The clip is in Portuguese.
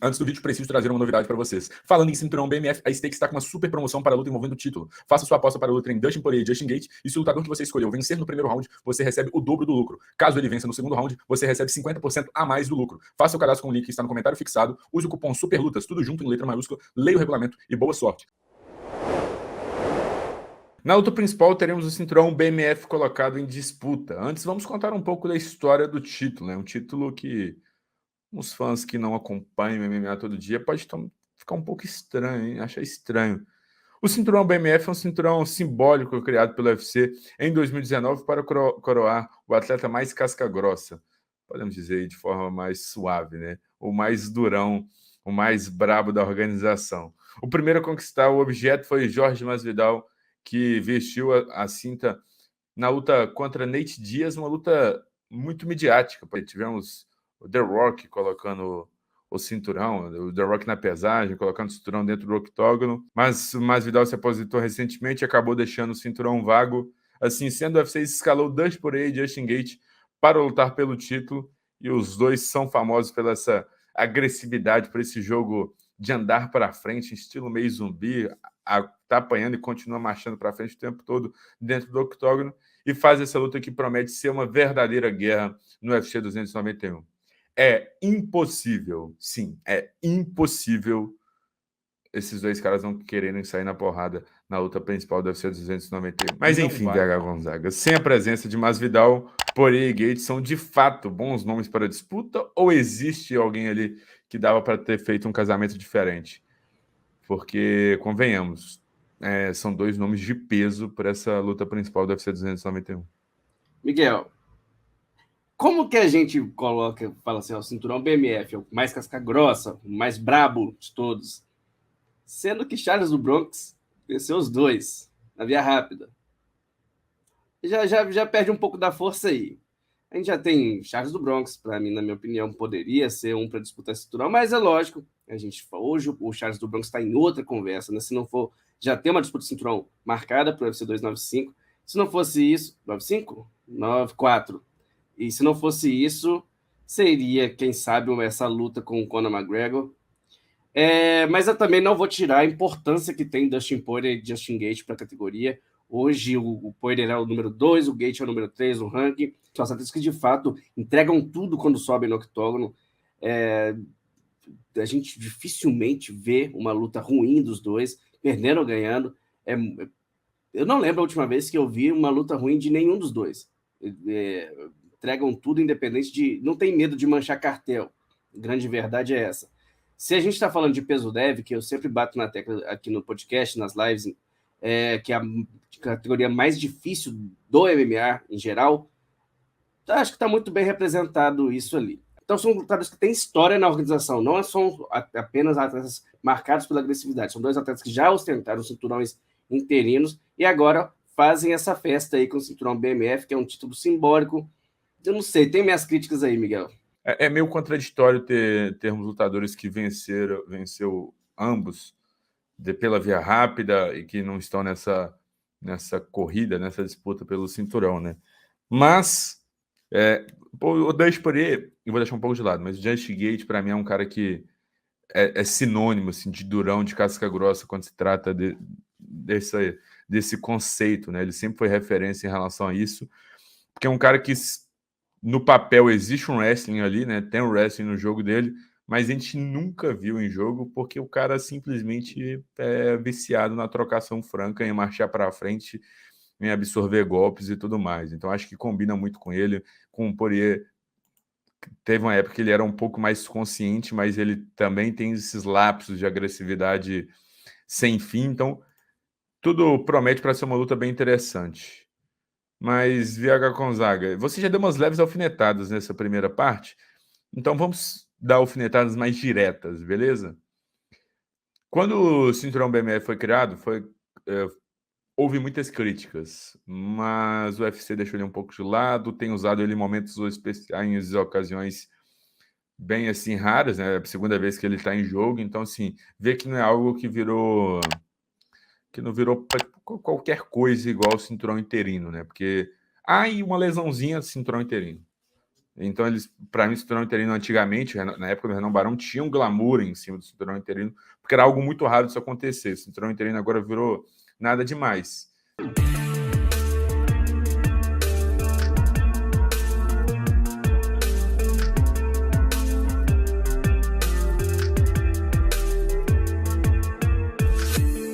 Antes do vídeo, preciso trazer uma novidade para vocês. Falando em cinturão BMF, a Stakes está com uma super promoção para a luta envolvendo o título. Faça sua aposta para a luta em Dustin Poirier e Justin Gaethje, e se o lutador que você escolheu vencer no primeiro round, você recebe o dobro do lucro. Caso ele vença no segundo round, você recebe 50% a mais do lucro. Faça o cadastro com o link que está no comentário fixado, use o cupom SUPERLUTAS, tudo junto em letra maiúscula, leia o regulamento e boa sorte. Na luta principal, teremos o cinturão BMF colocado em disputa. Antes, vamos contar um pouco da história do título, né? Um título que os fãs que não acompanham o MMA todo dia pode ficar um pouco estranho, hein? Achar estranho. O cinturão BMF é um cinturão simbólico criado pelo UFC em 2019 para coroar o atleta mais casca-grossa, podemos dizer de forma mais suave, né? O mais durão, o mais brabo da organização. O primeiro a conquistar o objeto foi Jorge Masvidal, que vestiu a cinta na luta contra Nate Diaz, uma luta muito midiática. Tivemos o The Rock colocando o cinturão, o The Rock na pesagem, colocando o cinturão dentro do octógono, mas o Masvidal se aposentou recentemente e acabou deixando o cinturão vago. Assim sendo, o UFC escalou Dustin Poirier e Justin Gaethje para lutar pelo título, e os dois são famosos pela essa agressividade, por esse jogo de andar para frente, estilo meio zumbi, tá apanhando e continua marchando para frente o tempo todo dentro do octógono, e faz essa luta que promete ser uma verdadeira guerra no UFC 291. É impossível, sim, é impossível esses dois caras não quererem sair na porrada na luta principal do UFC 291. Mas enfim, VH Gonzaga, sem a presença de Masvidal, Poirier e Gaethje são de fato bons nomes para a disputa, ou existe alguém ali que dava para ter feito um casamento diferente? Porque, convenhamos, são dois nomes de peso para essa luta principal do UFC 291. Miguel, como que a gente fala assim, o cinturão BMF é o mais casca-grossa, o mais brabo de todos, sendo que Charles do Bronx venceu os dois na via rápida? Já perde um pouco da força aí. A gente já tem Charles do Bronx, para mim, na minha opinião, poderia ser um para disputar cinturão, mas é lógico, hoje o Charles do Bronx está em outra conversa, né? Se não for, já tem uma disputa de cinturão marcada para o UFC 295. Se não fosse isso, 95? 94. E se não fosse isso, seria, quem sabe, essa luta com o Conor McGregor. Mas eu também não vou tirar a importância que tem Dustin Poirier e Justin Gaethje para a categoria. Hoje o Poirier é o número 2, o Gaethje é o número 3 no ranking. São atletas que, de fato, entregam tudo quando sobem no octógono. A gente dificilmente vê uma luta ruim dos dois, perdendo ou ganhando. Eu não lembro a última vez que eu vi uma luta ruim de nenhum dos dois. Entregam tudo independente de... Não tem medo de manchar cartel. A grande verdade é essa. Se a gente está falando de peso leve, que eu sempre bato na tecla aqui no podcast, nas lives, que é a categoria mais difícil do MMA em geral, acho que está muito bem representado isso ali. Então são lutadores que têm história na organização, não são apenas atletas marcados pela agressividade, são dois atletas que já ostentaram cinturões interinos e agora fazem essa festa aí com o cinturão BMF, que é um título simbólico. Eu não sei, tem minhas críticas aí, Miguel. É meio contraditório termos lutadores que venceu ambos pela via rápida e que não estão nessa corrida, nessa disputa pelo cinturão, né? Mas o Dustin Poirier, eu vou deixar um pouco de lado, mas o Justin Gaethje, para mim, é um cara que é sinônimo assim, de durão, de casca grossa, quando se trata desse conceito, né? Ele sempre foi referência em relação a isso, porque é um cara que no papel existe um wrestling ali, né? Tem um wrestling no jogo dele, mas a gente nunca viu em jogo porque o cara simplesmente é viciado na trocação franca, em marchar para frente, em absorver golpes e tudo mais. Então acho que combina muito com ele, com o Poirier. Teve uma época que ele era um pouco mais consciente, mas ele também tem esses lapsos de agressividade sem fim. Então tudo promete para ser uma luta bem interessante. Mas, VH Gonzaga, você já deu umas leves alfinetadas nessa primeira parte, então vamos dar alfinetadas mais diretas, beleza? Quando o cinturão BMF foi criado, houve muitas críticas, mas o UFC deixou ele um pouco de lado, tem usado ele em momentos especiais, em ocasiões bem assim raras, né? É a segunda vez que ele está em jogo, então assim, vê que não é algo que não virou qualquer coisa igual o cinturão interino, né? Porque e uma lesãozinha, cinturão interino. Então, para mim, o cinturão interino antigamente, na época do Renan Barão, tinha um glamour em cima do cinturão interino, porque era algo muito raro disso acontecer. O cinturão interino agora virou nada demais.